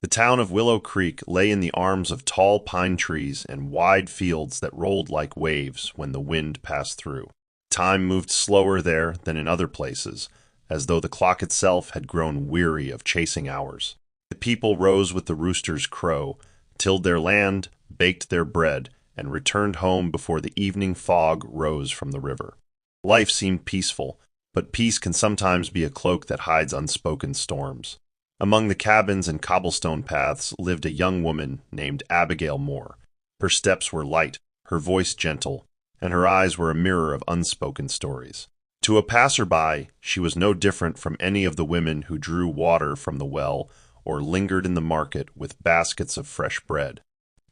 The town of Willow Creek lay in the arms of tall pine trees and wide fields that rolled like waves when the wind passed through. Time moved slower there than in other places, as though the clock itself had grown weary of chasing hours. The people rose with the rooster's crow, tilled their land, baked their bread, and returned home before the evening fog rose from the river. Life seemed peaceful, but peace can sometimes be a cloak that hides unspoken storms. Among the cabins and cobblestone paths lived a young woman named Abigail Moore. Her steps were light, her voice gentle, and her eyes were a mirror of unspoken stories. To a passerby, she was no different from any of the women who drew water from the well or lingered in the market with baskets of fresh bread.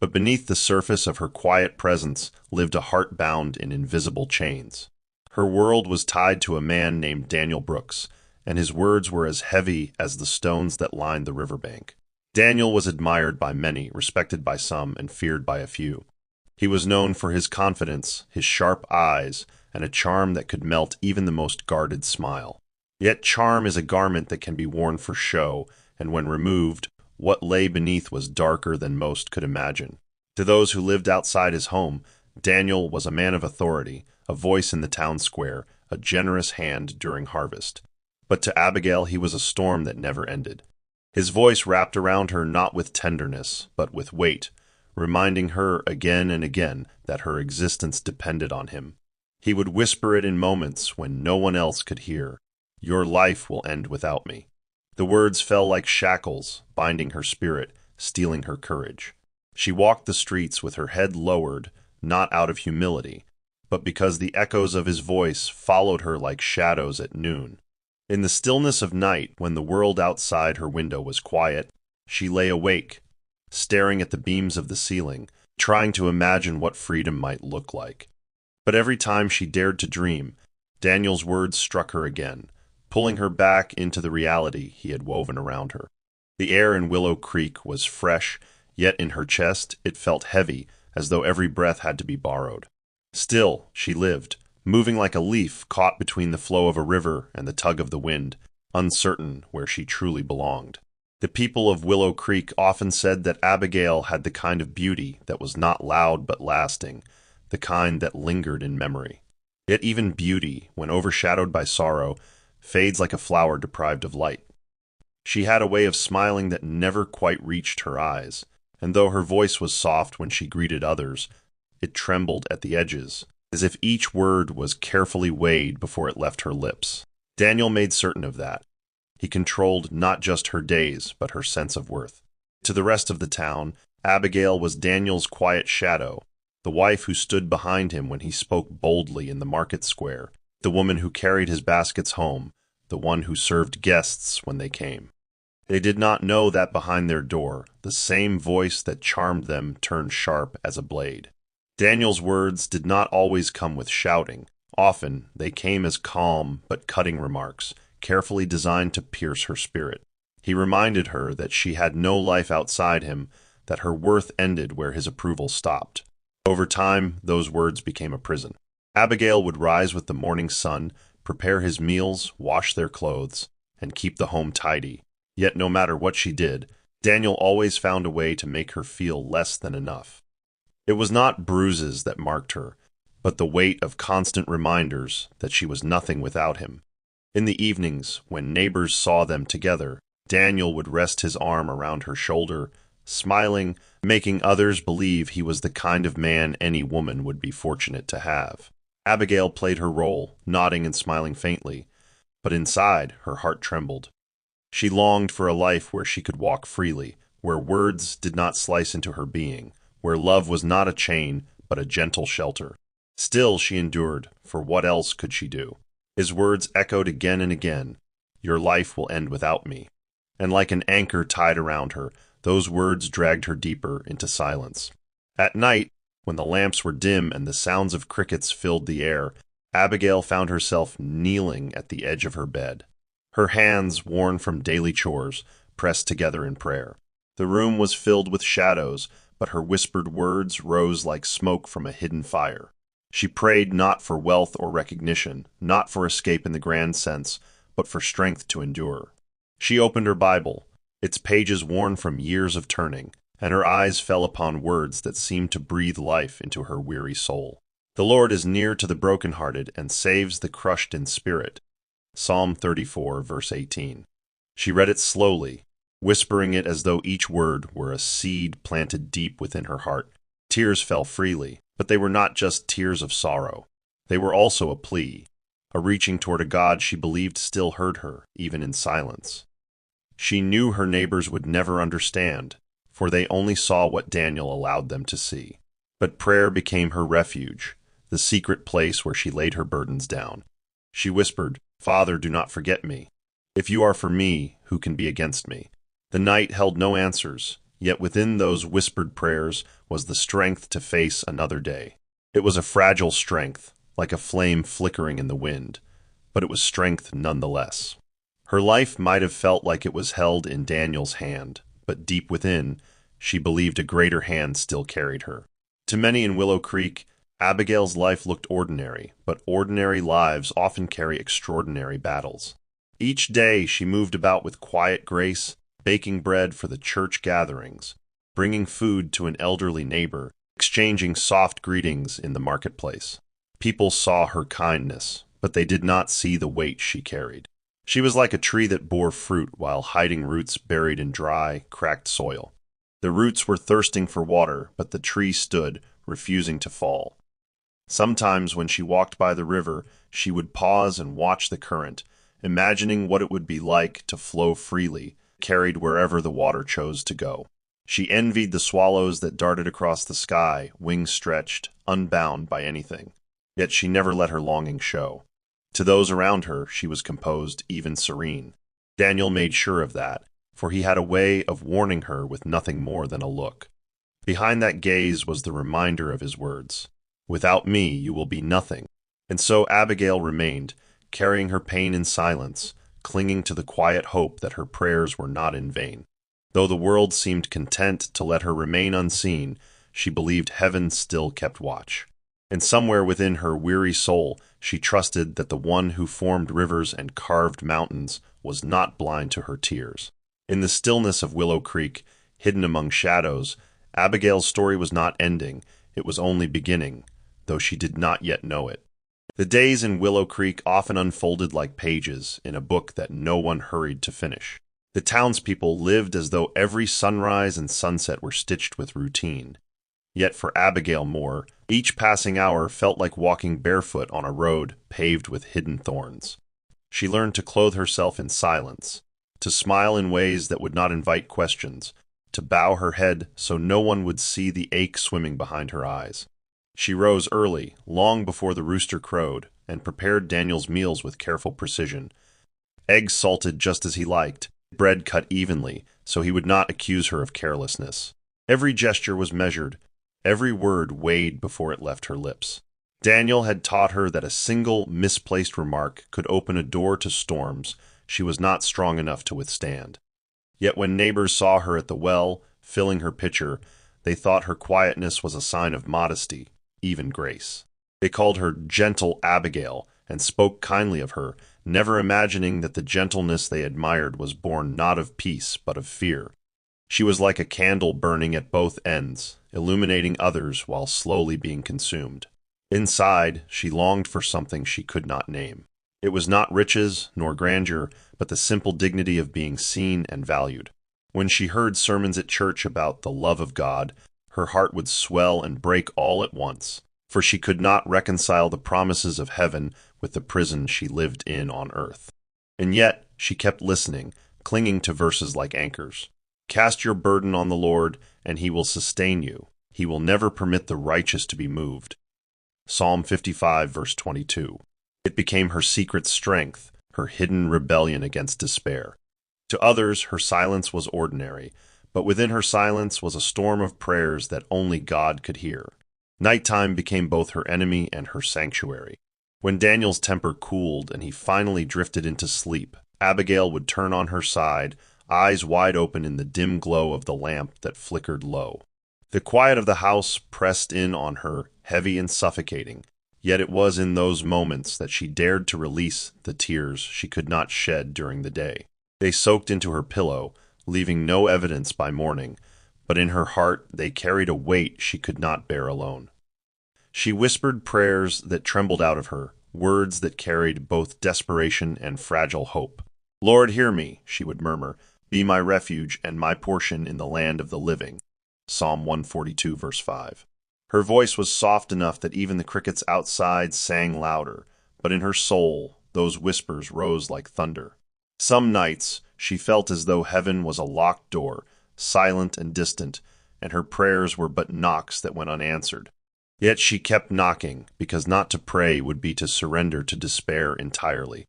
But beneath the surface of her quiet presence lived a heart bound in invisible chains. Her world was tied to a man named Daniel Brooks, and his words were as heavy as the stones that lined the riverbank. Daniel was admired by many, respected by some, and feared by a few. He was known for his confidence, his sharp eyes, and a charm that could melt even the most guarded smile. Yet charm is a garment that can be worn for show, and when removed, what lay beneath was darker than most could imagine. To those who lived outside his home, Daniel was a man of authority, a voice in the town square, a generous hand during harvest. But to Abigail he was a storm that never ended. His voice wrapped around her not with tenderness, but with weight, reminding her again and again that her existence depended on him. He would whisper it in moments when no one else could hear. "Your life will end without me." The words fell like shackles, binding her spirit, stealing her courage. She walked the streets with her head lowered, not out of humility, but because the echoes of his voice followed her like shadows at noon. In the stillness of night, when the world outside her window was quiet, she lay awake, staring at the beams of the ceiling, trying to imagine what freedom might look like. But every time she dared to dream, Daniel's words struck her again, pulling her back into the reality he had woven around her. The air in Willow Creek was fresh, yet in her chest it felt heavy, as though every breath had to be borrowed. Still, she lived, moving like a leaf caught between the flow of a river and the tug of the wind, uncertain where she truly belonged. The people of Willow Creek often said that Abigail had the kind of beauty that was not loud but lasting, the kind that lingered in memory. Yet even beauty, when overshadowed by sorrow, fades like a flower deprived of light. She had a way of smiling that never quite reached her eyes, and though her voice was soft when she greeted others, it trembled at the edges, as if each word was carefully weighed before it left her lips. Daniel made certain of that. He controlled not just her days, but her sense of worth. To the rest of the town, Abigail was Daniel's quiet shadow, the wife who stood behind him when he spoke boldly in the market square, the woman who carried his baskets home, the one who served guests when they came. They did not know that behind their door, the same voice that charmed them turned sharp as a blade. Daniel's words did not always come with shouting. Often, they came as calm but cutting remarks, carefully designed to pierce her spirit. He reminded her that she had no life outside him, that her worth ended where his approval stopped. Over time, those words became a prison. Abigail would rise with the morning sun, prepare his meals, wash their clothes, and keep the home tidy. Yet no matter what she did, Daniel always found a way to make her feel less than enough. It was not bruises that marked her, but the weight of constant reminders that she was nothing without him. In the evenings, when neighbors saw them together, Daniel would rest his arm around her shoulder, smiling, making others believe he was the kind of man any woman would be fortunate to have. Abigail played her role, nodding and smiling faintly, but inside her heart trembled. She longed for a life where she could walk freely, where words did not slice into her being, where love was not a chain, but a gentle shelter. Still she endured, for what else could she do? His words echoed again and again, "Your life will end without me." And like an anchor tied around her, those words dragged her deeper into silence. At night, when the lamps were dim and the sounds of crickets filled the air, Abigail found herself kneeling at the edge of her bed. Her hands, worn from daily chores, pressed together in prayer. The room was filled with shadows, but her whispered words rose like smoke from a hidden fire. She prayed not for wealth or recognition, not for escape in the grand sense, but for strength to endure. She opened her Bible. its pages worn from years of turning, and her eyes fell upon words that seemed to breathe life into her weary soul. The Lord is near to the brokenhearted and saves the crushed in spirit. Psalm 34, verse 18. She read it slowly, whispering it as though each word were a seed planted deep within her heart. Tears fell freely, but they were not just tears of sorrow. They were also a plea, a reaching toward a God she believed still heard her, even in silence. She knew her neighbors would never understand, for they only saw what Daniel allowed them to see. But prayer became her refuge, the secret place where she laid her burdens down. She whispered, "Father, do not forget me. If you are for me, who can be against me?" The night held no answers, yet within those whispered prayers was the strength to face another day. It was a fragile strength, like a flame flickering in the wind, but it was strength nonetheless. Her life might have felt like it was held in Daniel's hand, but deep within, she believed a greater hand still carried her. To many in Willow Creek, Abigail's life looked ordinary, but ordinary lives often carry extraordinary battles. Each day she moved about with quiet grace, baking bread for the church gatherings, bringing food to an elderly neighbor, exchanging soft greetings in the marketplace. People saw her kindness, but they did not see the weight she carried. She was like a tree that bore fruit while hiding roots buried in dry, cracked soil. The roots were thirsting for water, but the tree stood, refusing to fall. Sometimes when she walked by the river, she would pause and watch the current, imagining what it would be like to flow freely, carried wherever the water chose to go. She envied the swallows that darted across the sky, wings stretched, unbound by anything. Yet she never let her longing show. To those around her, she was composed, even serene. Daniel made sure of that, for he had a way of warning her with nothing more than a look. Behind that gaze was the reminder of his words. "Without me, you will be nothing." And so Abigail remained, carrying her pain in silence, clinging to the quiet hope that her prayers were not in vain. Though the world seemed content to let her remain unseen, she believed heaven still kept watch. And somewhere within her weary soul, she trusted that the one who formed rivers and carved mountains was not blind to her tears. In the stillness of Willow Creek, hidden among shadows, Abigail's story was not ending, it was only beginning, though she did not yet know it. The days in Willow Creek often unfolded like pages in a book that no one hurried to finish. The townspeople lived as though every sunrise and sunset were stitched with routine. Yet for Abigail Moore, each passing hour felt like walking barefoot on a road paved with hidden thorns. She learned to clothe herself in silence, to smile in ways that would not invite questions, to bow her head so no one would see the ache swimming behind her eyes. She rose early, long before the rooster crowed, and prepared Daniel's meals with careful precision. Eggs salted just as he liked, bread cut evenly, so he would not accuse her of carelessness. Every gesture was measured, every word weighed before it left her lips. Daniel had taught her that a single misplaced remark could open a door to storms she was not strong enough to withstand. Yet when neighbors saw her at the well, filling her pitcher, they thought her quietness was a sign of modesty, even grace. They called her Gentle Abigail and spoke kindly of her, never imagining that the gentleness they admired was born not of peace but of fear. She was like a candle burning at both ends, illuminating others while slowly being consumed. Inside, she longed for something she could not name. It was not riches nor grandeur, but the simple dignity of being seen and valued. When she heard sermons at church about the love of God, her heart would swell and break all at once, for she could not reconcile the promises of heaven with the prison she lived in on earth. And yet she kept listening, clinging to verses like anchors. "Cast your burden on the Lord, and he will sustain you. He will never permit the righteous to be moved." Psalm 55, verse 22. It became her secret strength, her hidden rebellion against despair. To others, her silence was ordinary, but within her silence was a storm of prayers that only God could hear. Nighttime became both her enemy and her sanctuary. When Daniel's temper cooled and he finally drifted into sleep, Abigail would turn on her side, eyes wide open in the dim glow of the lamp that flickered low. The quiet of the house pressed in on her, heavy and suffocating, yet it was in those moments that she dared to release the tears she could not shed during the day. They soaked into her pillow, leaving no evidence by morning, but in her heart they carried a weight she could not bear alone. She whispered prayers that trembled out of her, words that carried both desperation and fragile hope. "Lord, hear me," she would murmur, "be my refuge and my portion in the land of the living." Psalm 142, verse 5. Her voice was soft enough that even the crickets outside sang louder, but in her soul those whispers rose like thunder. Some nights she felt as though heaven was a locked door, silent and distant, and her prayers were but knocks that went unanswered. Yet she kept knocking, because not to pray would be to surrender to despair entirely.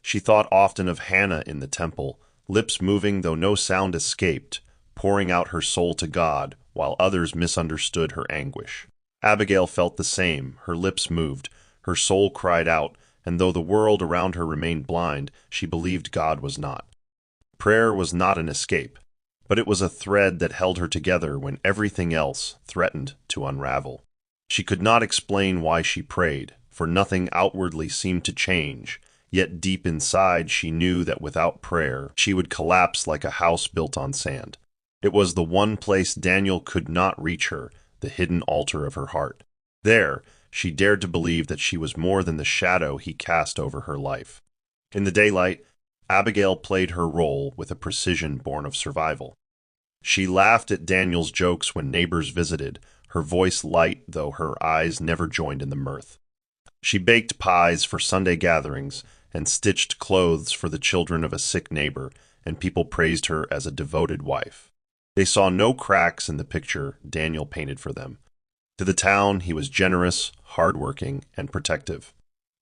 She thought often of Hannah in the temple, lips moving though no sound escaped, pouring out her soul to God, while others misunderstood her anguish. Abigail felt the same, her lips moved, her soul cried out, and though the world around her remained blind, she believed God was not. Prayer was not an escape, but it was a thread that held her together when everything else threatened to unravel. She could not explain why she prayed, for nothing outwardly seemed to change, yet deep inside she knew that without prayer she would collapse like a house built on sand. It was the one place Daniel could not reach her, the hidden altar of her heart. There, she dared to believe that she was more than the shadow he cast over her life. In the daylight, Abigail played her role with a precision born of survival. She laughed at Daniel's jokes when neighbors visited, her voice light though her eyes never joined in the mirth. She baked pies for Sunday gatherings and stitched clothes for the children of a sick neighbor, and people praised her as a devoted wife. They saw no cracks in the picture Daniel painted for them. To the town, he was generous, hardworking, and protective.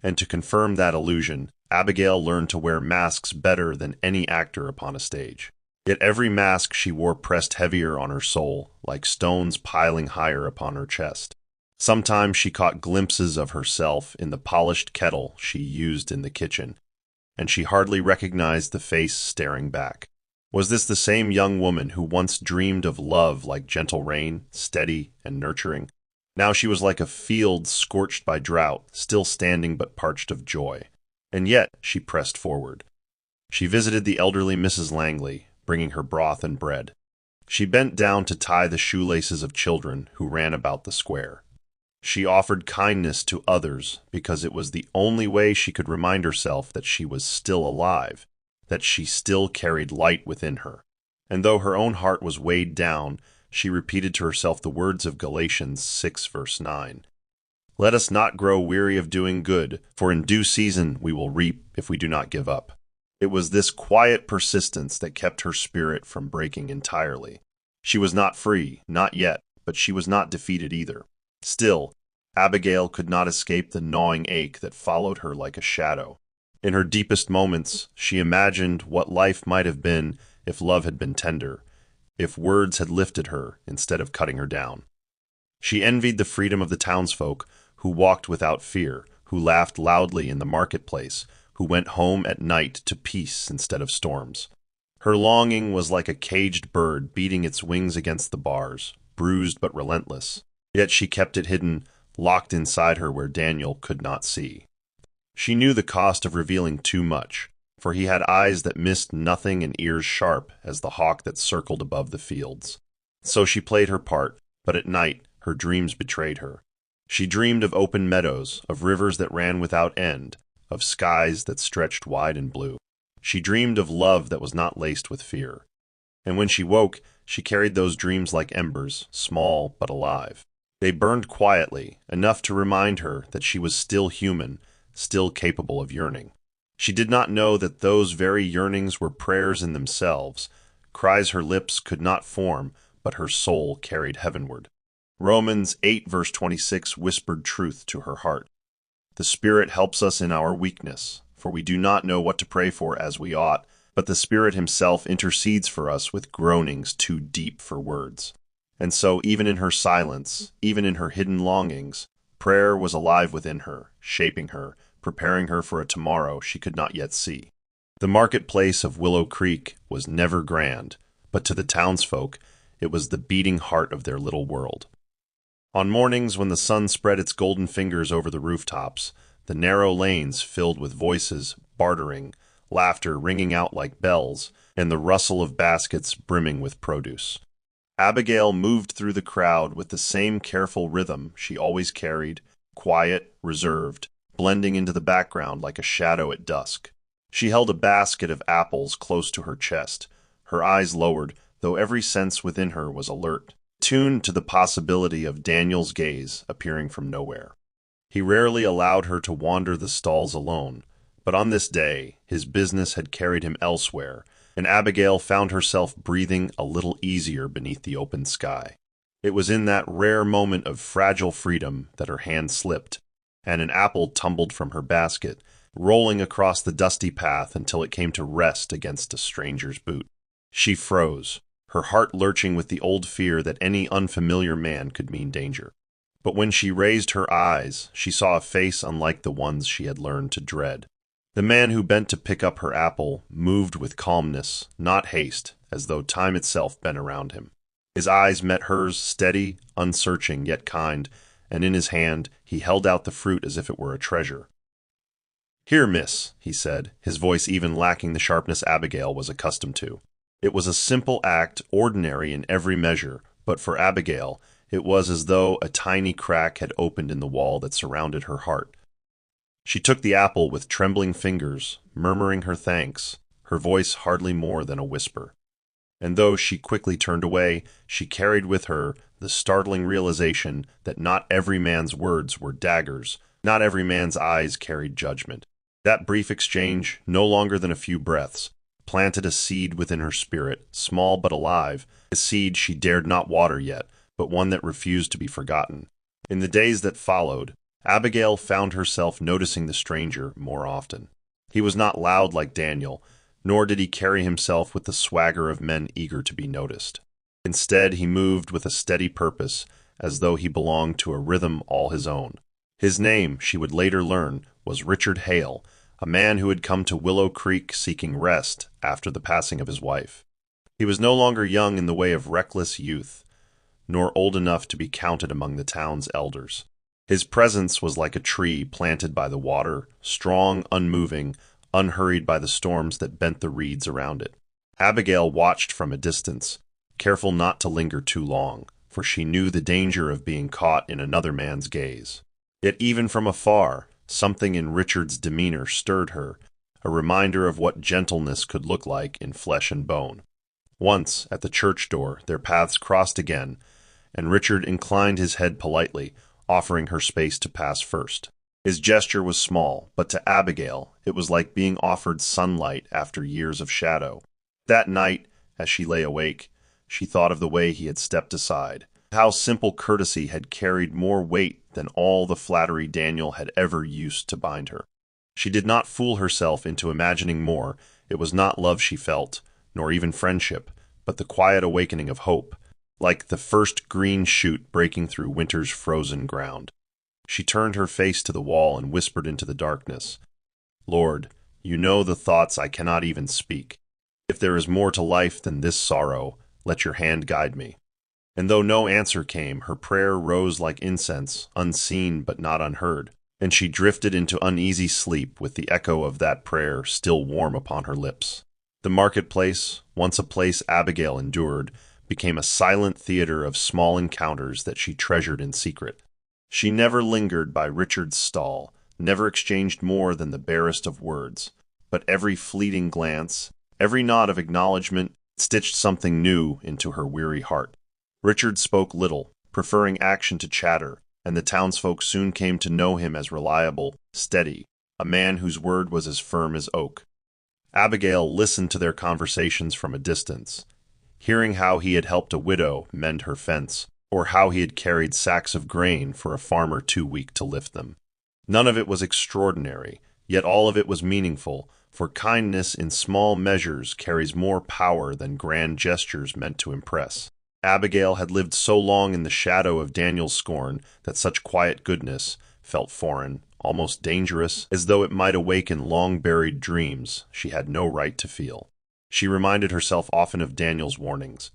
And to confirm that illusion, Abigail learned to wear masks better than any actor upon a stage. Yet every mask she wore pressed heavier on her soul, like stones piling higher upon her chest. Sometimes she caught glimpses of herself in the polished kettle she used in the kitchen, and she hardly recognized the face staring back. Was this the same young woman who once dreamed of love like gentle rain, steady and nurturing? Now she was like a field scorched by drought, still standing but parched of joy. And yet she pressed forward. She visited the elderly Mrs. Langley, bringing her broth and bread. She bent down to tie the shoelaces of children who ran about the square. She offered kindness to others because it was the only way she could remind herself that she was still alive, that she still carried light within her. And though her own heart was weighed down, she repeated to herself the words of Galatians 6, verse 9. "Let us not grow weary of doing good, for in due season we will reap if we do not give up." It was this quiet persistence that kept her spirit from breaking entirely. She was not free, not yet, but she was not defeated either. Still, Abigail could not escape the gnawing ache that followed her like a shadow. In her deepest moments, she imagined what life might have been if love had been tender, if words had lifted her instead of cutting her down. She envied the freedom of the townsfolk who walked without fear, who laughed loudly in the marketplace, who went home at night to peace instead of storms. Her longing was like a caged bird beating its wings against the bars, bruised but relentless. Yet she kept it hidden, locked inside her where Daniel could not see. She knew the cost of revealing too much, for he had eyes that missed nothing and ears sharp as the hawk that circled above the fields. So she played her part, but at night her dreams betrayed her. She dreamed of open meadows, of rivers that ran without end, of skies that stretched wide and blue. She dreamed of love that was not laced with fear. And when she woke, she carried those dreams like embers, small but alive. They burned quietly, enough to remind her that she was still human, still capable of yearning. She did not know that those very yearnings were prayers in themselves, cries her lips could not form, but her soul carried heavenward. Romans 8 verse 26 whispered truth to her heart. The Spirit helps us in our weakness, for we do not know what to pray for as we ought, but the Spirit Himself intercedes for us with groanings too deep for words. And so even in her silence, even in her hidden longings, prayer was alive within her, shaping her, preparing her for a tomorrow she could not yet see. The marketplace of Willow Creek was never grand, but to the townsfolk it was the beating heart of their little world. On mornings when the sun spread its golden fingers over the rooftops, the narrow lanes filled with voices, bartering, laughter ringing out like bells, and the rustle of baskets brimming with produce. Abigail moved through the crowd with the same careful rhythm she always carried, quiet, reserved, blending into the background like a shadow at dusk. She held a basket of apples close to her chest, her eyes lowered, though every sense within her was alert, tuned to the possibility of Daniel's gaze appearing from nowhere. He rarely allowed her to wander the stalls alone, but on this day his business had carried him elsewhere, and Abigail found herself breathing a little easier beneath the open sky. It was in that rare moment of fragile freedom that her hand slipped, and an apple tumbled from her basket, rolling across the dusty path until it came to rest against a stranger's boot. She froze, her heart lurching with the old fear that any unfamiliar man could mean danger. But when she raised her eyes, she saw a face unlike the ones she had learned to dread. The man who bent to pick up her apple moved with calmness, not haste, as though time itself bent around him. His eyes met hers, steady, unsearching, yet kind, and in his hand he held out the fruit as if it were a treasure. "Here, miss," he said, his voice even lacking the sharpness Abigail was accustomed to. It was a simple act, ordinary in every measure, but for Abigail it was as though a tiny crack had opened in the wall that surrounded her heart. She took the apple with trembling fingers, murmuring her thanks, her voice hardly more than a whisper. And though she quickly turned away, she carried with her the startling realization that not every man's words were daggers, not every man's eyes carried judgment. That brief exchange, no longer than a few breaths, planted a seed within her spirit, small but alive, a seed she dared not water yet, but one that refused to be forgotten. In the days that followed, Abigail found herself noticing the stranger more often. He was not loud like Daniel, nor did he carry himself with the swagger of men eager to be noticed. Instead, he moved with a steady purpose, as though he belonged to a rhythm all his own. His name, she would later learn, was Richard Hale, a man who had come to Willow Creek seeking rest after the passing of his wife. He was no longer young in the way of reckless youth, nor old enough to be counted among the town's elders. His presence was like a tree planted by the water, strong, unmoving, unhurried by the storms that bent the reeds around it. Abigail watched from a distance, careful not to linger too long, for she knew the danger of being caught in another man's gaze. Yet even from afar, something in Richard's demeanor stirred her, a reminder of what gentleness could look like in flesh and bone. Once, at the church door, their paths crossed again, and Richard inclined his head politely, offering her space to pass first. His gesture was small, but to Abigail it was like being offered sunlight after years of shadow. That night, as she lay awake, she thought of the way he had stepped aside, how simple courtesy had carried more weight than all the flattery Daniel had ever used to bind her. She did not fool herself into imagining more. It was not love she felt, nor even friendship, but the quiet awakening of hope, like the first green shoot breaking through winter's frozen ground. She turned her face to the wall and whispered into the darkness, "Lord, you know the thoughts I cannot even speak. If there is more to life than this sorrow, let your hand guide me." And though no answer came, her prayer rose like incense, unseen but not unheard, and she drifted into uneasy sleep with the echo of that prayer still warm upon her lips. The marketplace, once a place Abigail endured, became a silent theater of small encounters that she treasured in secret. She never lingered by Richard's stall, never exchanged more than the barest of words, but every fleeting glance, every nod of acknowledgment, stitched something new into her weary heart. Richard spoke little, preferring action to chatter, and the townsfolk soon came to know him as reliable, steady, a man whose word was as firm as oak. Abigail listened to their conversations from a distance, hearing how he had helped a widow mend her fence, or how he had carried sacks of grain for a farmer too weak to lift them. None of it was extraordinary, yet all of it was meaningful, for kindness in small measures carries more power than grand gestures meant to impress. Abigail had lived so long in the shadow of Daniel's scorn that such quiet goodness felt foreign, almost dangerous, as though it might awaken long-buried dreams she had no right to feel. She reminded herself often of Daniel's warnings.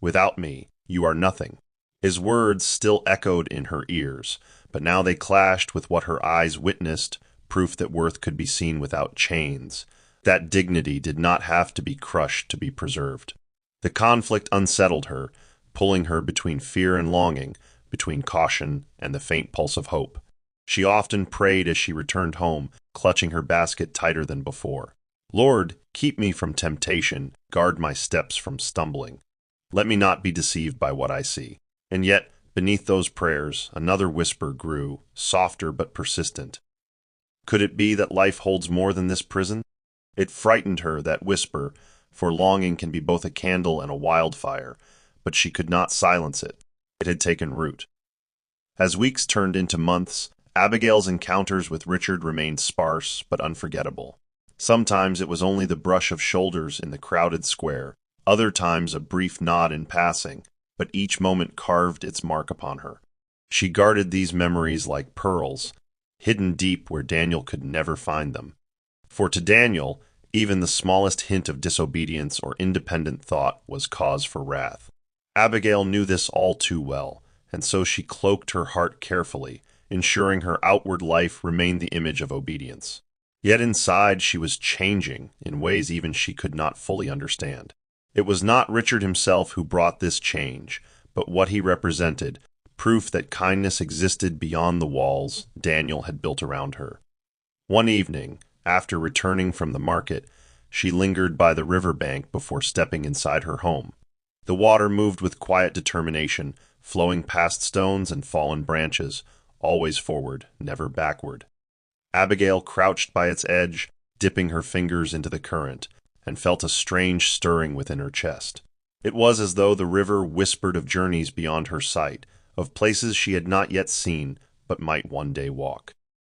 "Without me, you are nothing." His words still echoed in her ears, but now they clashed with what her eyes witnessed, proof that worth could be seen without chains, That dignity did not have to be crushed to be preserved. The conflict unsettled her, pulling her between fear and longing, between caution and the faint pulse of hope. She often prayed as she returned home, clutching her basket tighter than before. Lord, keep me from temptation, guard my steps from stumbling. Let me not be deceived by what I see. And yet, beneath those prayers, another whisper grew, softer but persistent. Could it be that life holds more than this prison? It frightened her, that whisper, for longing can be both a candle and a wildfire, but she could not silence it. It had taken root. As weeks turned into months, Abigail's encounters with Richard remained sparse but unforgettable. Sometimes it was only the brush of shoulders in the crowded square, other times a brief nod in passing, but each moment carved its mark upon her. She guarded these memories like pearls, hidden deep where Daniel could never find them. For to Daniel, even the smallest hint of disobedience or independent thought was cause for wrath. Abigail knew this all too well, and so she cloaked her heart carefully, ensuring her outward life remained the image of obedience. Yet inside she was changing in ways even she could not fully understand. It was not Richard himself who brought this change, but what he represented, proof that kindness existed beyond the walls Daniel had built around her. One evening, after returning from the market, she lingered by the river bank before stepping inside her home. The water moved with quiet determination, flowing past stones and fallen branches, always forward, never backward. Abigail crouched by its edge, dipping her fingers into the current, and felt a strange stirring within her chest. It was as though the river whispered of journeys beyond her sight, of places she had not yet seen, but might one day walk.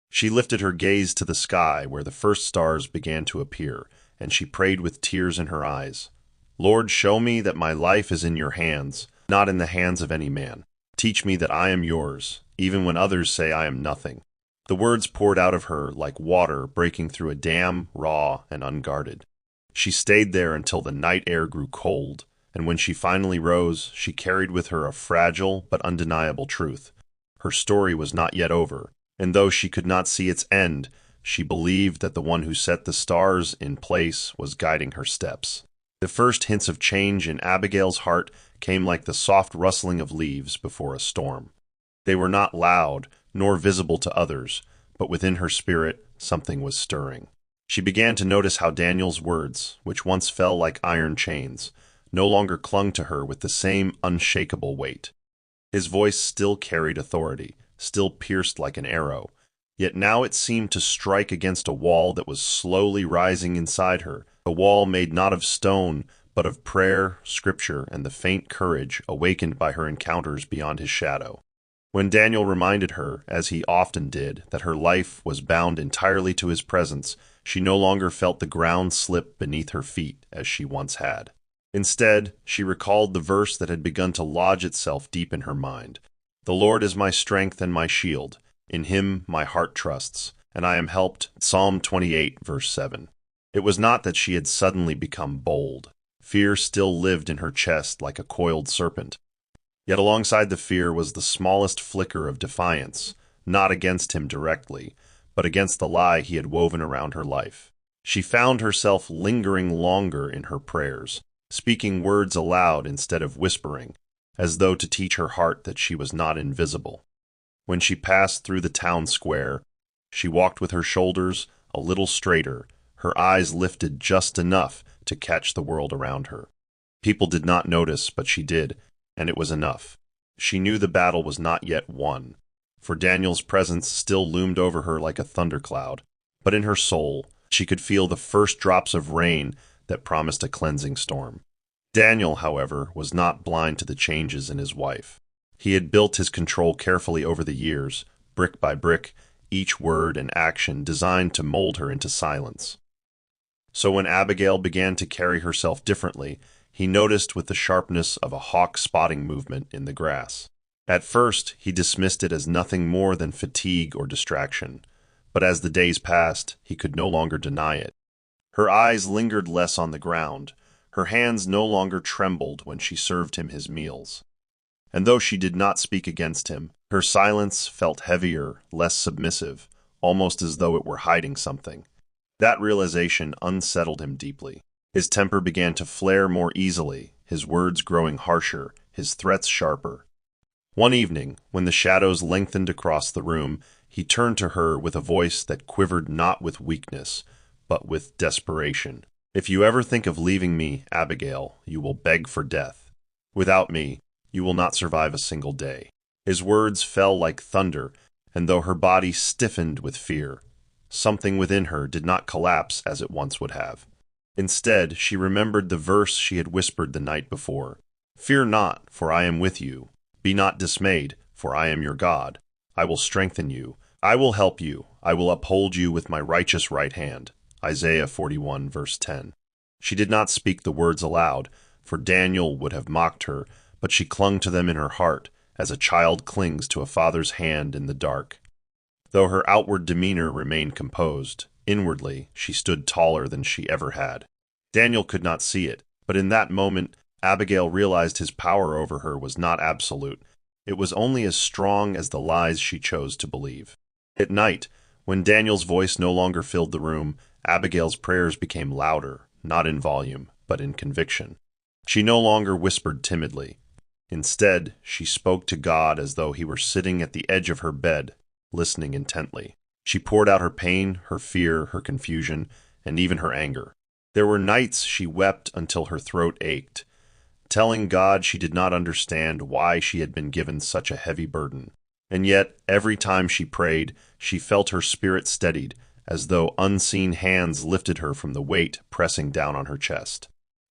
She lifted her gaze to the sky where the first stars began to appear, and she prayed with tears in her eyes. Lord, show me that my life is in your hands, not in the hands of any man. Teach me that I am yours, even when others say I am nothing. The words poured out of her like water breaking through a dam, raw and unguarded. She stayed there until the night air grew cold, and when she finally rose, she carried with her a fragile but undeniable truth. Her story was not yet over, and though she could not see its end, she believed that the one who set the stars in place was guiding her steps. The first hints of change in Abigail's heart came like the soft rustling of leaves before a storm. They were not loud, nor visible to others, but within her spirit something was stirring. She began to notice how Daniel's words, which once fell like iron chains, no longer clung to her with the same unshakable weight. His voice still carried authority, still pierced like an arrow, yet now it seemed to strike against a wall that was slowly rising inside her, a wall made not of stone, but of prayer, scripture, and the faint courage awakened by her encounters beyond his shadow. When Daniel reminded her, as he often did, that her life was bound entirely to his presence, she no longer felt the ground slip beneath her feet as she once had. Instead, she recalled the verse that had begun to lodge itself deep in her mind. The Lord is my strength and my shield. In him my heart trusts, and I am helped. Psalm 28, verse 7. It was not that she had suddenly become bold. Fear still lived in her chest like a coiled serpent. Yet alongside the fear was the smallest flicker of defiance, not against him directly, but against the lie he had woven around her life. She found herself lingering longer in her prayers, speaking words aloud instead of whispering, as though to teach her heart that she was not invisible. When she passed through the town square, she walked with her shoulders a little straighter, her eyes lifted just enough to catch the world around her. People did not notice, but she did, and it was enough. She knew the battle was not yet won, for Daniel's presence still loomed over her like a thundercloud, but in her soul she could feel the first drops of rain that promised a cleansing storm. Daniel, however, was not blind to the changes in his wife. He had built his control carefully over the years, brick by brick, each word and action designed to mold her into silence. So when Abigail began to carry herself differently, he noticed with the sharpness of a hawk spotting movement in the grass. At first, he dismissed it as nothing more than fatigue or distraction, but as the days passed, he could no longer deny it. Her eyes lingered less on the ground, her hands no longer trembled when she served him his meals. And though she did not speak against him, her silence felt heavier, less submissive, almost as though it were hiding something. That realization unsettled him deeply. His temper began to flare more easily, his words growing harsher, his threats sharper. One evening, when the shadows lengthened across the room, he turned to her with a voice that quivered not with weakness, but with desperation. "If you ever think of leaving me, Abigail, you will beg for death. Without me, you will not survive a single day." His words fell like thunder, and though her body stiffened with fear, something within her did not collapse as it once would have. Instead, she remembered the verse she had whispered the night before. "Fear not, for I am with you. Be not dismayed, for I am your God. I will strengthen you. I will help you. I will uphold you with my righteous right hand." Isaiah 41, verse 10. She did not speak the words aloud, for Daniel would have mocked her, but she clung to them in her heart, as a child clings to a father's hand in the dark. Though her outward demeanor remained composed, inwardly she stood taller than she ever had. Daniel could not see it, but in that moment Abigail realized his power over her was not absolute. It was only as strong as the lies she chose to believe. At night, when Daniel's voice no longer filled the room, Abigail's prayers became louder, not in volume, but in conviction. She no longer whispered timidly. Instead, she spoke to God as though he were sitting at the edge of her bed, listening intently. She poured out her pain, her fear, her confusion, and even her anger. There were nights she wept until her throat ached, telling God she did not understand why she had been given such a heavy burden. And yet, every time she prayed, she felt her spirit steadied, as though unseen hands lifted her from the weight pressing down on her chest.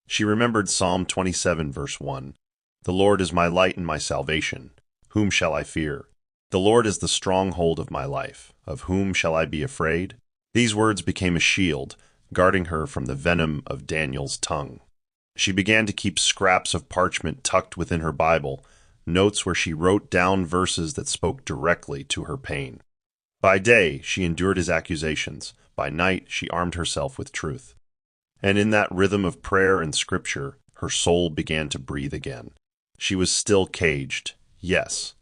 She remembered Psalm 27, verse 1. "The Lord is my light and my salvation. Whom shall I fear? The Lord is the stronghold of my life. Of whom shall I be afraid?" These words became a shield, guarding her from the venom of Daniel's tongue. She began to keep scraps of parchment tucked within her Bible, notes where she wrote down verses that spoke directly to her pain. By day, she endured his accusations. By night, she armed herself with truth. And in that rhythm of prayer and scripture, her soul began to breathe again. She was still caged, yes,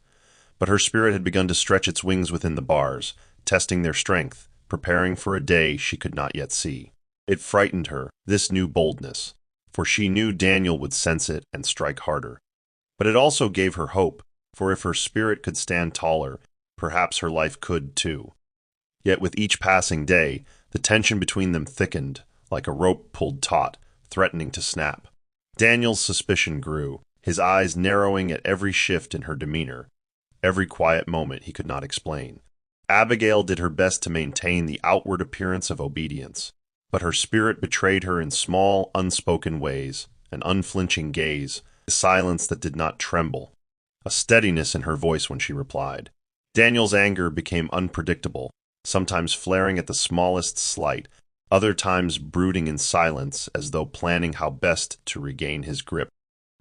but her spirit had begun to stretch its wings within the bars, testing their strength, preparing for a day she could not yet see. It frightened her, this new boldness, for she knew Daniel would sense it and strike harder. But it also gave her hope, for if her spirit could stand taller, perhaps her life could too. Yet with each passing day, the tension between them thickened, like a rope pulled taut, threatening to snap. Daniel's suspicion grew, his eyes narrowing at every shift in her demeanor, every quiet moment he could not explain. Abigail did her best to maintain the outward appearance of obedience, but her spirit betrayed her in small, unspoken ways, an unflinching gaze, a silence that did not tremble, a steadiness in her voice when she replied. Daniel's anger became unpredictable, sometimes flaring at the smallest slight, other times brooding in silence as though planning how best to regain his grip.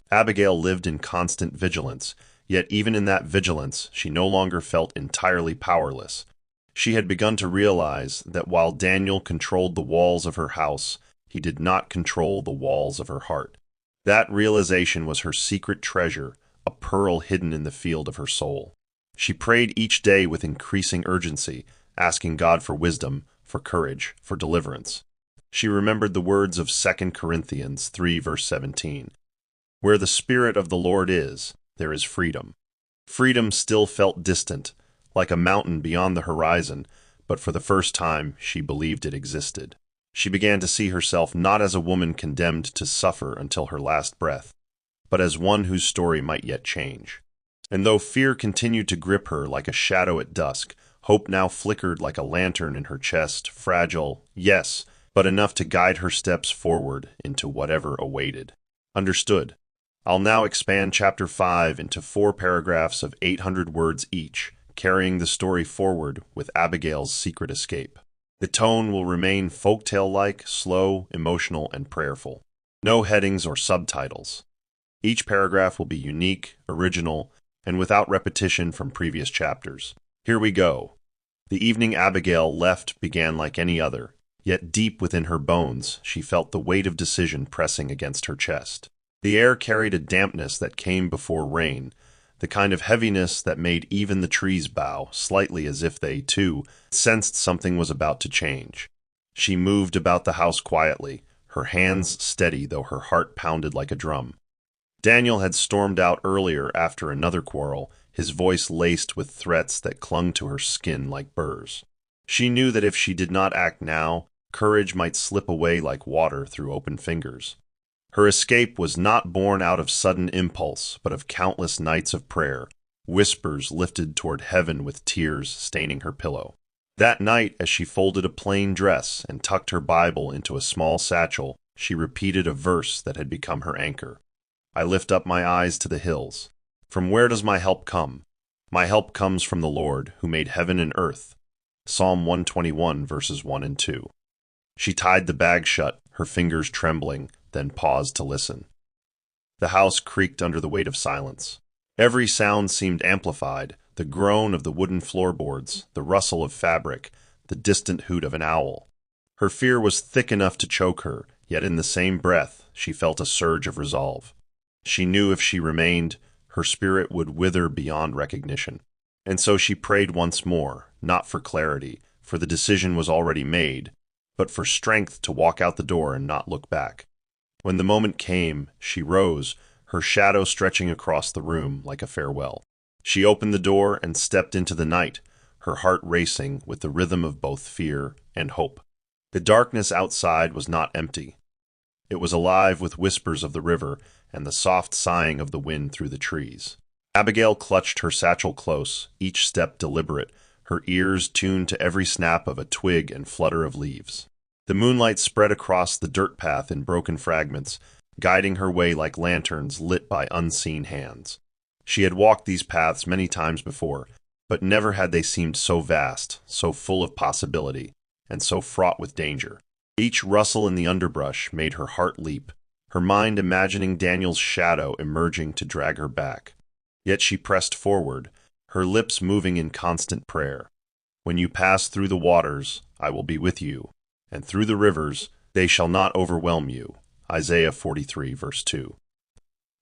Abigail lived in constant vigilance, yet even in that vigilance she no longer felt entirely powerless. She had begun to realize that while Daniel controlled the walls of her house, he did not control the walls of her heart. That realization was her secret treasure, a pearl hidden in the field of her soul. She prayed each day with increasing urgency, asking God for wisdom, for courage, for deliverance. She remembered the words of 2 Corinthians 3, verse 17. "Where the Spirit of the Lord is, there is freedom." Freedom still felt distant, like a mountain beyond the horizon, but for the first time she believed it existed. She began to see herself not as a woman condemned to suffer until her last breath, but as one whose story might yet change. And though fear continued to grip her like a shadow at dusk, hope now flickered like a lantern in her chest, fragile, yes, but enough to guide her steps forward into whatever awaited. Understood. I'll now expand Chapter 5 into 4 paragraphs of 800 words each, carrying the story forward with Abigail's secret escape. The tone will remain folktale-like, slow, emotional, and prayerful. No headings or subtitles. Each paragraph will be unique, original, and without repetition from previous chapters. Here we go. The evening Abigail left began like any other, yet deep within her bones she felt the weight of decision pressing against her chest. The air carried a dampness that came before rain, the kind of heaviness that made even the trees bow, slightly as if they, too, sensed something was about to change. She moved about the house quietly, her hands steady though her heart pounded like a drum. Daniel had stormed out earlier after another quarrel, his voice laced with threats that clung to her skin like burrs. She knew that if she did not act now, courage might slip away like water through open fingers. Her escape was not born out of sudden impulse, but of countless nights of prayer, whispers lifted toward heaven with tears staining her pillow. That night, as she folded a plain dress and tucked her Bible into a small satchel, she repeated a verse that had become her anchor. I lift up my eyes to the hills. From where does my help come? My help comes from the Lord, who made heaven and earth. Psalm 121, verses 1 and 2. She tied the bag shut, her fingers trembling, then paused to listen. The house creaked under the weight of silence. Every sound seemed amplified, the groan of the wooden floorboards, the rustle of fabric, the distant hoot of an owl. Her fear was thick enough to choke her, yet in the same breath she felt a surge of resolve. She knew if she remained, her spirit would wither beyond recognition. And so she prayed once more, not for clarity, for the decision was already made, but for strength to walk out the door and not look back. When the moment came, she rose, her shadow stretching across the room like a farewell. She opened the door and stepped into the night, her heart racing with the rhythm of both fear and hope. The darkness outside was not empty. It was alive with whispers of the river and the soft sighing of the wind through the trees. Abigail clutched her satchel close, each step deliberate, her ears tuned to every snap of a twig and flutter of leaves. The moonlight spread across the dirt path in broken fragments, guiding her way like lanterns lit by unseen hands. She had walked these paths many times before, but never had they seemed so vast, so full of possibility, and so fraught with danger. Each rustle in the underbrush made her heart leap, her mind imagining Daniel's shadow emerging to drag her back. Yet she pressed forward, her lips moving in constant prayer. When you pass through the waters, I will be with you, and through the rivers, they shall not overwhelm you. Isaiah 43, verse 2.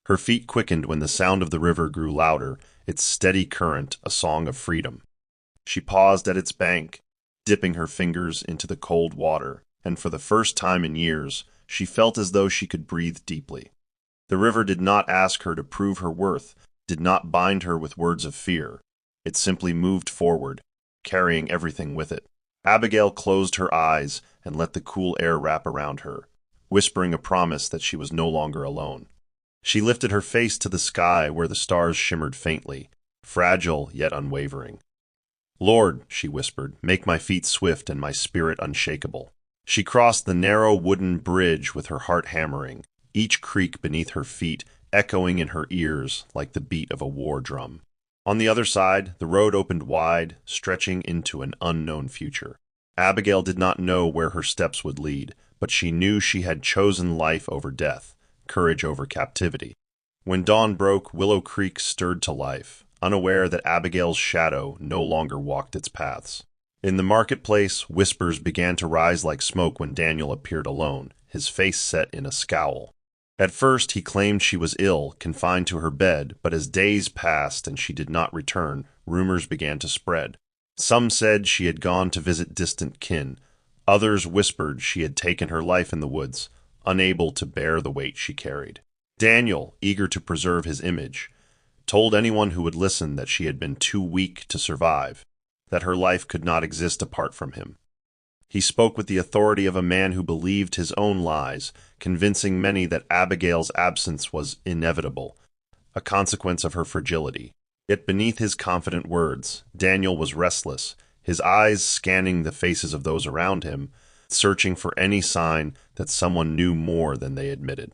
Her feet quickened when the sound of the river grew louder, its steady current a song of freedom. She paused at its bank, dipping her fingers into the cold water, and for the first time in years, she felt as though she could breathe deeply. The river did not ask her to prove her worth, did not bind her with words of fear. It simply moved forward, carrying everything with it. Abigail closed her eyes and let the cool air wrap around her, whispering a promise that she was no longer alone. She lifted her face to the sky where the stars shimmered faintly, fragile yet unwavering. Lord, she whispered, make my feet swift and my spirit unshakable. She crossed the narrow wooden bridge with her heart hammering, each creak beneath her feet echoing in her ears like the beat of a war drum. On the other side, the road opened wide, stretching into an unknown future. Abigail did not know where her steps would lead, but she knew she had chosen life over death, courage over captivity. When dawn broke, Willow Creek stirred to life, unaware that Abigail's shadow no longer walked its paths. In the marketplace, whispers began to rise like smoke when Daniel appeared alone, his face set in a scowl. At first, he claimed she was ill, confined to her bed, but as days passed and she did not return, rumors began to spread. Some said she had gone to visit distant kin. Others whispered she had taken her life in the woods, unable to bear the weight she carried. Daniel, eager to preserve his image, told anyone who would listen that she had been too weak to survive, that her life could not exist apart from him. He spoke with the authority of a man who believed his own lies, convincing many that Abigail's absence was inevitable, a consequence of her fragility. Yet beneath his confident words, Daniel was restless, his eyes scanning the faces of those around him, searching for any sign that someone knew more than they admitted.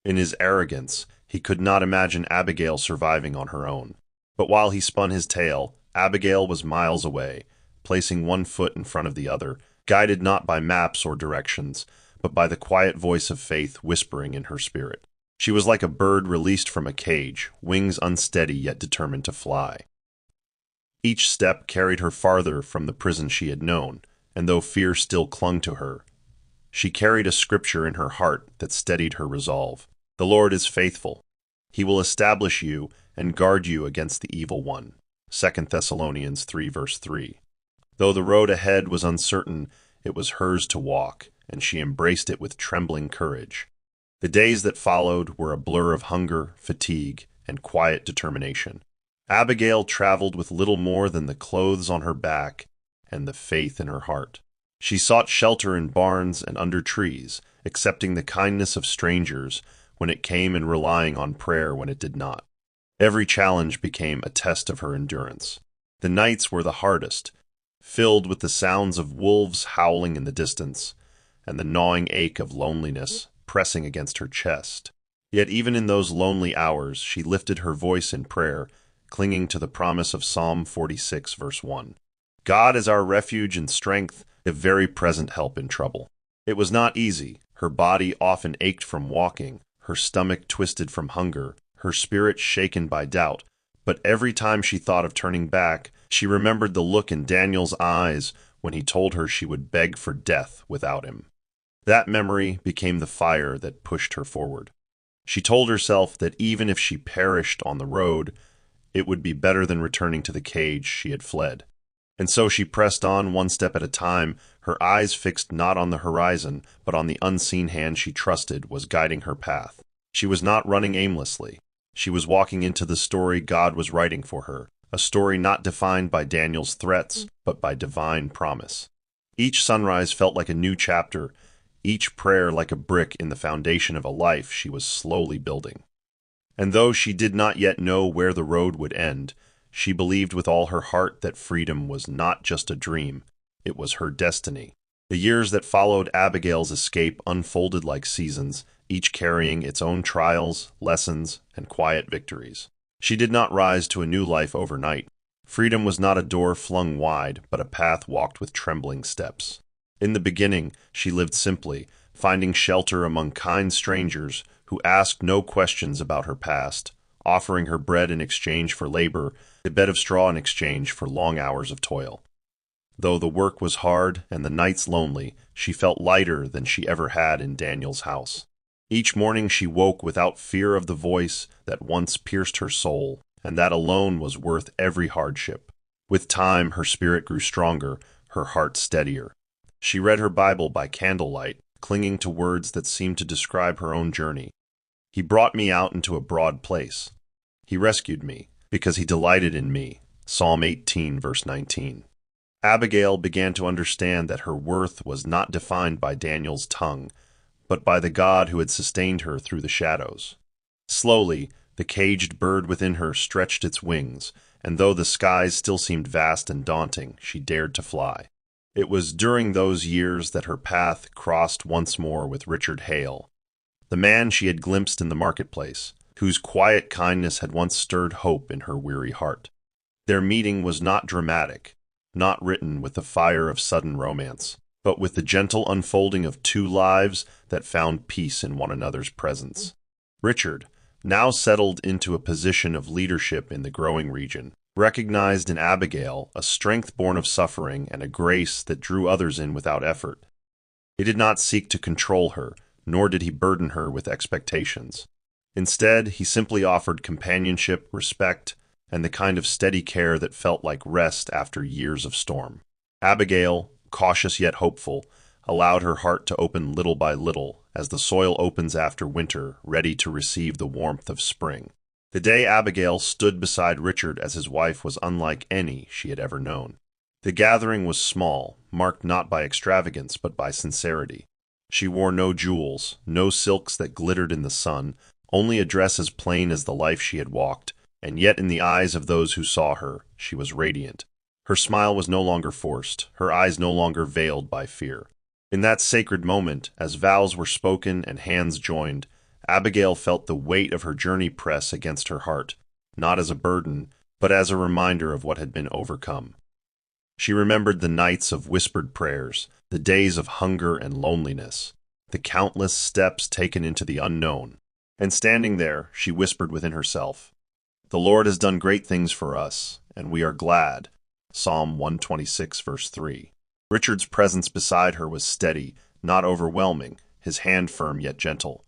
In his arrogance, he could not imagine Abigail surviving on her own. But while he spun his tale, Abigail was miles away, placing one foot in front of the other, guided not by maps or directions, but by the quiet voice of faith whispering in her spirit. She was like a bird released from a cage, wings unsteady yet determined to fly. Each step carried her farther from the prison she had known, and though fear still clung to her, she carried a scripture in her heart that steadied her resolve. The Lord is faithful. He will establish you and guard you against the evil one. 2 Thessalonians 3 verse 3. Though the road ahead was uncertain, it was hers to walk, and she embraced it with trembling courage. The days that followed were a blur of hunger, fatigue, and quiet determination. Abigail traveled with little more than the clothes on her back and the faith in her heart. She sought shelter in barns and under trees, accepting the kindness of strangers when it came and relying on prayer when it did not. Every challenge became a test of her endurance. The nights were the hardest, filled with the sounds of wolves howling in the distance and the gnawing ache of loneliness pressing against her chest. Yet even in those lonely hours, she lifted her voice in prayer, clinging to the promise of Psalm 46, verse 1. God is our refuge and strength, a very present help in trouble. It was not easy. Her body often ached from walking, her stomach twisted from hunger, her spirit shaken by doubt. But every time she thought of turning back, she remembered the look in Daniel's eyes when he told her she would beg for death without him. That memory became the fire that pushed her forward. She told herself that even if she perished on the road, it would be better than returning to the cage she had fled. And so she pressed on one step at a time, her eyes fixed not on the horizon, but on the unseen hand she trusted was guiding her path. She was not running aimlessly. She was walking into the story God was writing for her, a story not defined by Daniel's threats, but by divine promise. Each sunrise felt like a new chapter, each prayer like a brick in the foundation of a life she was slowly building. And though she did not yet know where the road would end, she believed with all her heart that freedom was not just a dream, it was her destiny. The years that followed Abigail's escape unfolded like seasons, each carrying its own trials, lessons, and quiet victories. She did not rise to a new life overnight. Freedom was not a door flung wide, but a path walked with trembling steps. In the beginning, she lived simply, finding shelter among kind strangers who asked no questions about her past, offering her bread in exchange for labor, a bed of straw in exchange for long hours of toil. Though the work was hard and the nights lonely, she felt lighter than she ever had in Daniel's house. Each morning she woke without fear of the voice that once pierced her soul, and that alone was worth every hardship. With time, her spirit grew stronger, her heart steadier. She read her Bible by candlelight, clinging to words that seemed to describe her own journey. He brought me out into a broad place. He rescued me, because he delighted in me. Psalm 18, verse 19. Abigail began to understand that her worth was not defined by Daniel's tongue, but by the God who had sustained her through the shadows. Slowly, the caged bird within her stretched its wings, and though the skies still seemed vast and daunting, she dared to fly. It was during those years that her path crossed once more with Richard Hale, the man she had glimpsed in the marketplace, whose quiet kindness had once stirred hope in her weary heart. Their meeting was not dramatic, not written with the fire of sudden romance, but with the gentle unfolding of two lives that found peace in one another's presence. Richard, now settled into a position of leadership in the growing region, recognized in Abigail a strength born of suffering and a grace that drew others in without effort. He did not seek to control her, nor did he burden her with expectations. Instead, he simply offered companionship, respect, and the kind of steady care that felt like rest after years of storm. Abigail, cautious yet hopeful, allowed her heart to open little by little as the soil opens after winter, ready to receive the warmth of spring. The day Abigail stood beside Richard as his wife was unlike any she had ever known. The gathering was small, marked not by extravagance but by sincerity. She wore no jewels, no silks that glittered in the sun, only a dress as plain as the life she had walked, and yet in the eyes of those who saw her, she was radiant. Her smile was no longer forced, her eyes no longer veiled by fear. In that sacred moment, as vows were spoken and hands joined, Abigail felt the weight of her journey press against her heart, not as a burden, but as a reminder of what had been overcome. She remembered the nights of whispered prayers, the days of hunger and loneliness, the countless steps taken into the unknown. And standing there, she whispered within herself, "The Lord has done great things for us, and we are glad." Psalm 126, verse 3. Richard's presence beside her was steady, not overwhelming, his hand firm yet gentle.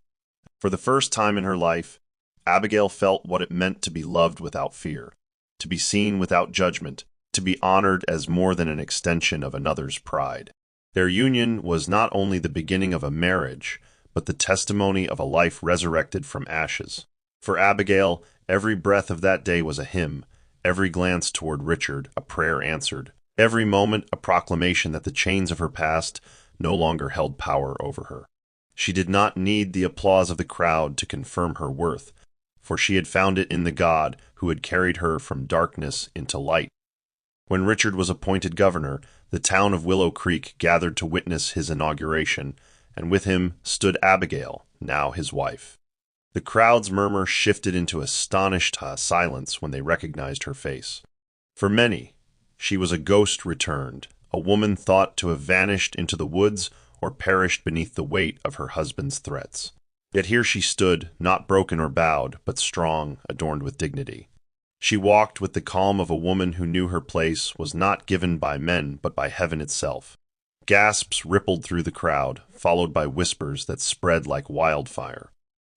For the first time in her life, Abigail felt what it meant to be loved without fear, to be seen without judgment, to be honored as more than an extension of another's pride. Their union was not only the beginning of a marriage, but the testimony of a life resurrected from ashes. For Abigail, every breath of that day was a hymn, every glance toward Richard a prayer answered, every moment a proclamation that the chains of her past no longer held power over her. She did not need the applause of the crowd to confirm her worth, for she had found it in the God who had carried her from darkness into light. When Richard was appointed governor, the town of Willow Creek gathered to witness his inauguration, and with him stood Abigail, now his wife. The crowd's murmur shifted into astonished silence when they recognized her face. For many, she was a ghost returned, a woman thought to have vanished into the woods or perished beneath the weight of her husband's threats. Yet here she stood, not broken or bowed, but strong, adorned with dignity. She walked with the calm of a woman who knew her place was not given by men but by heaven itself. Gasps rippled through the crowd, followed by whispers that spread like wildfire.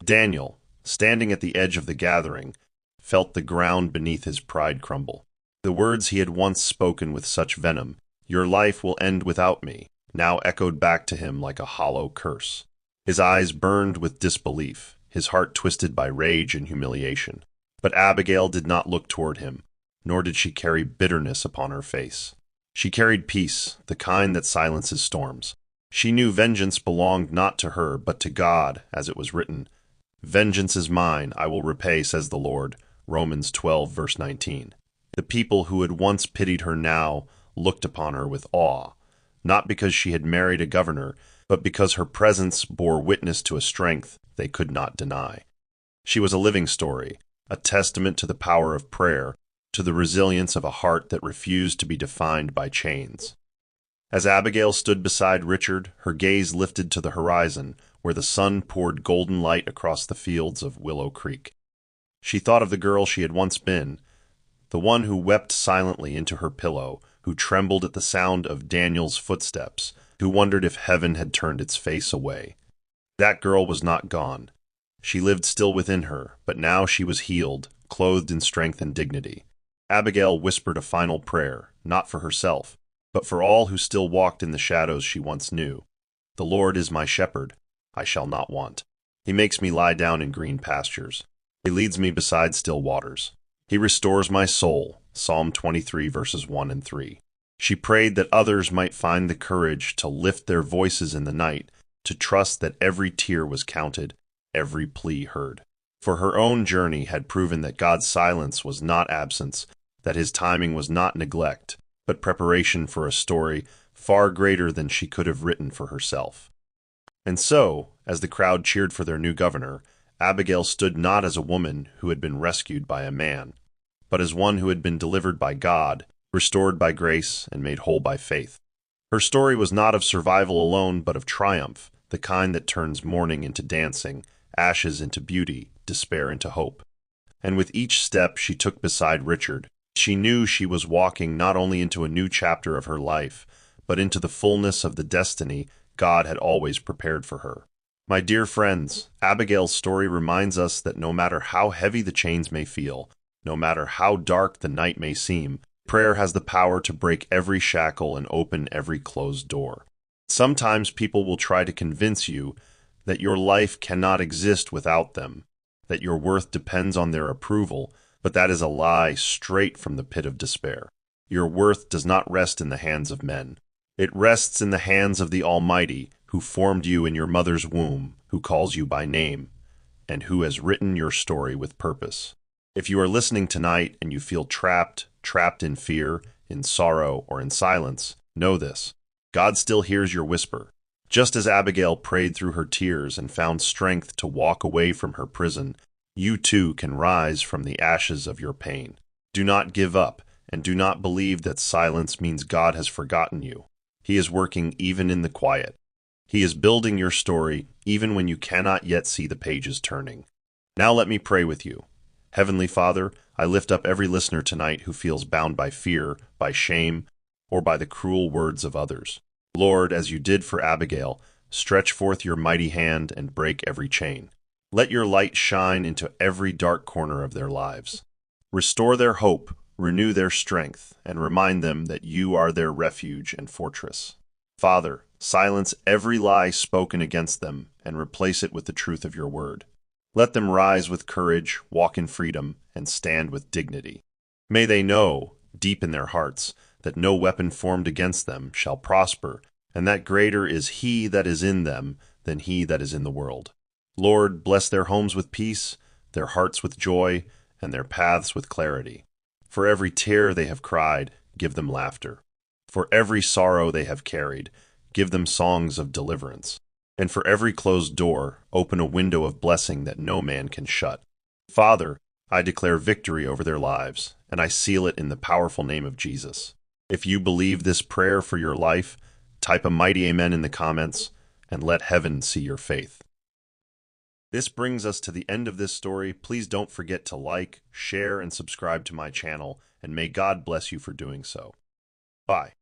Daniel, standing at the edge of the gathering, felt the ground beneath his pride crumble. The words he had once spoken with such venom, "Your life will end without me," now echoed back to him like a hollow curse. His eyes burned with disbelief, his heart twisted by rage and humiliation. But Abigail did not look toward him, nor did she carry bitterness upon her face. She carried peace, the kind that silences storms. She knew vengeance belonged not to her, but to God, as it was written, "Vengeance is mine, I will repay, says the Lord," Romans 12, verse 19. The people who had once pitied her now looked upon her with awe, not because she had married a governor, but because her presence bore witness to a strength they could not deny. She was a living story, a testament to the power of prayer, to the resilience of a heart that refused to be defined by chains. As Abigail stood beside Richard, her gaze lifted to the horizon, where the sun poured golden light across the fields of Willow Creek. She thought of the girl she had once been, the one who wept silently into her pillow, who trembled at the sound of Daniel's footsteps, who wondered if heaven had turned its face away. That girl was not gone. She lived still within her, but now she was healed, clothed in strength and dignity. Abigail whispered a final prayer, not for herself, but for all who still walked in the shadows she once knew. "The Lord is my shepherd, I shall not want. He makes me lie down in green pastures. He leads me beside still waters. He restores my soul." Psalm 23, verses 1 and 3. She prayed that others might find the courage to lift their voices in the night, to trust that every tear was counted, every plea heard. For her own journey had proven that God's silence was not absence, that his timing was not neglect, but preparation for a story far greater than she could have written for herself. And so, as the crowd cheered for their new governor, Abigail stood not as a woman who had been rescued by a man, but as one who had been delivered by God, restored by grace, and made whole by faith. Her story was not of survival alone, but of triumph, the kind that turns mourning into dancing, ashes into beauty, despair into hope. And with each step she took beside Richard, she knew she was walking not only into a new chapter of her life, but into the fullness of the destiny God had always prepared for her. My dear friends, Abigail's story reminds us that no matter how heavy the chains may feel, no matter how dark the night may seem, prayer has the power to break every shackle and open every closed door. Sometimes people will try to convince you that your life cannot exist without them, that your worth depends on their approval, but that is a lie straight from the pit of despair. Your worth does not rest in the hands of men. It rests in the hands of the Almighty, who formed you in your mother's womb, who calls you by name, and who has written your story with purpose. If you are listening tonight and you feel trapped in fear, in sorrow, or in silence, know this: God still hears your whisper. Just as Abigail prayed through her tears and found strength to walk away from her prison, you too can rise from the ashes of your pain. Do not give up, and do not believe that silence means God has forgotten you. He is working even in the quiet. He is building your story even when you cannot yet see the pages turning. Now let me pray with you. Heavenly Father, I lift up every listener tonight who feels bound by fear, by shame, or by the cruel words of others. Lord, as you did for Abigail, stretch forth your mighty hand and break every chain. Let your light shine into every dark corner of their lives. Restore their hope, renew their strength, and remind them that you are their refuge and fortress. Father, silence every lie spoken against them and replace it with the truth of your word. Let them rise with courage, walk in freedom, and stand with dignity. May they know, deep in their hearts, that no weapon formed against them shall prosper, and that greater is He that is in them than he that is in the world. Lord, bless their homes with peace, their hearts with joy, and their paths with clarity. For every tear they have cried, give them laughter. For every sorrow they have carried, give them songs of deliverance. And for every closed door, open a window of blessing that no man can shut. Father, I declare victory over their lives, and I seal it in the powerful name of Jesus. If you believe this prayer for your life, type a mighty amen in the comments, and let heaven see your faith. This brings us to the end of this story. Please don't forget to like, share, and subscribe to my channel, and may God bless you for doing so. Bye.